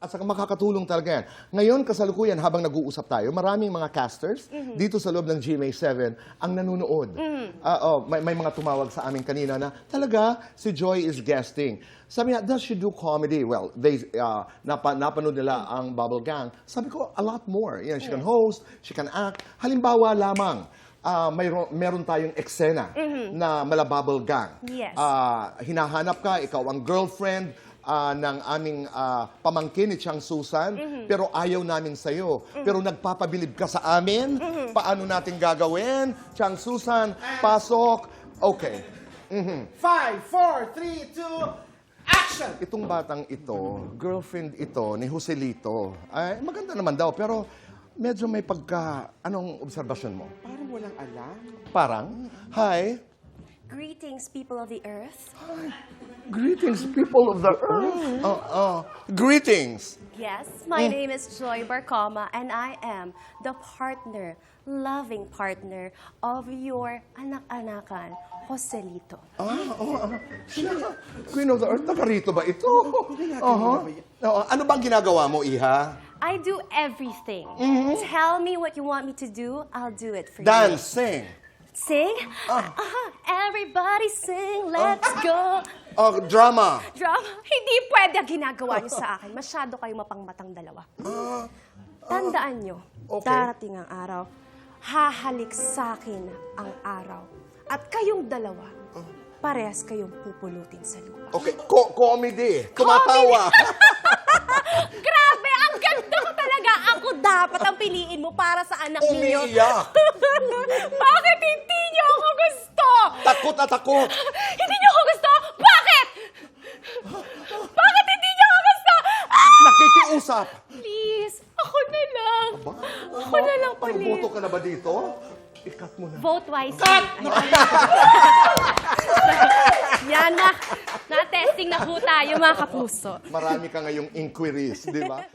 At saka makakatulong talaga yan. Ngayon, kasalukuyan, habang nag-uusap tayo, maraming mga casters dito sa loob ng GMA7 ang nanonood. May mga tumawag sa amin kanina na talaga si Joy is guesting. Sabi niya, does she do comedy? Well, napanood nila ang Bubble Gang. Sabi ko, a lot more. You know, she can host, she can act. Halimbawa lamang, meron tayong eksena na Bubble Gang. Yes. Hinahanap ka, ikaw ang girlfriend ng aming pamangkin ni Chang Susan, pero ayaw namin sa'yo. Pero nagpapabilib ka sa amin. Paano natin gagawin? Chang Susan, pasok. Okay. 5, 4, 3, 2, action! Itong batang ito, girlfriend ito ni Joselito. Ay, maganda naman daw, pero medyo may anong obserbasyon mo? Parang walang alam. Parang, hi. Greetings, people of the earth. Greetings, people of the earth. Greetings. Yes, my name is Joy Barcoma, and I am the loving partner of your anak-anakan, Joselito. Siya, Queen of the Earth, taga rito ba ito? Ano bang ginagawa mo, Iha? I do everything. Tell me what you want me to do, I'll do it for you. Dance, sing. Sing? Everybody sing, let's go. Drama. Drama? Hindi pwede ang ginagawa niyo sa akin. Masyado kayong mapangmatang dalawa. Tandaan niyo, Okay. darating ang araw, hahalik sa akin ang araw. At kayong dalawa, parehas kayong pupulutin sa lupa. Okay, comedy. Tumatawa. Grabe! Ang ganda ko talaga! Ako dapat ang piliin mo para sa anak ninyo. Umiiyak. Bakit hindi niyo ako gusto? Takot na takot. Hindi niyo ako gusto? Bakit? Bakit hindi niyo ako gusto? Nakikiusap. Please, ako na lang. Ako na lang, Ano, please. boto ka na ba dito? I-cut mo na. Vote wisely. Yan na. Na-testing na po tayo, mga kapuso. Marami ka ngayong inquiries, di ba?